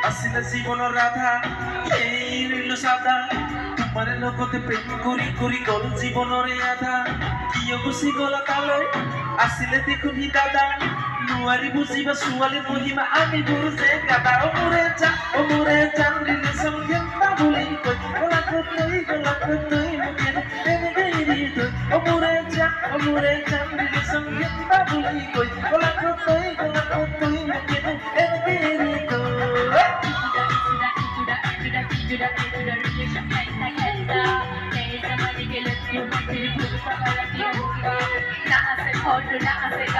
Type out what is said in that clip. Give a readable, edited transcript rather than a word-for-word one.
আসিলে জীবন রাধা এই রইল সাদা তোমার লগতে প্রেম করি করি গল জীবনরে আধা কিয় গুছি গলা তালৈ আসিলে দেখুনি দাদা নুয়ারি বুঝিবা সুয়ালি মহিমা আমি বুঝে গাদা ও মোরে জান রিলেশন কেনটা ভুলি কই গলা কতই মুখে এনে গেরি তুই ও মোরে জান রিলেশন কেনটা ভুলি কই গলা কতই মুখে এনে গেরি তুই Na hace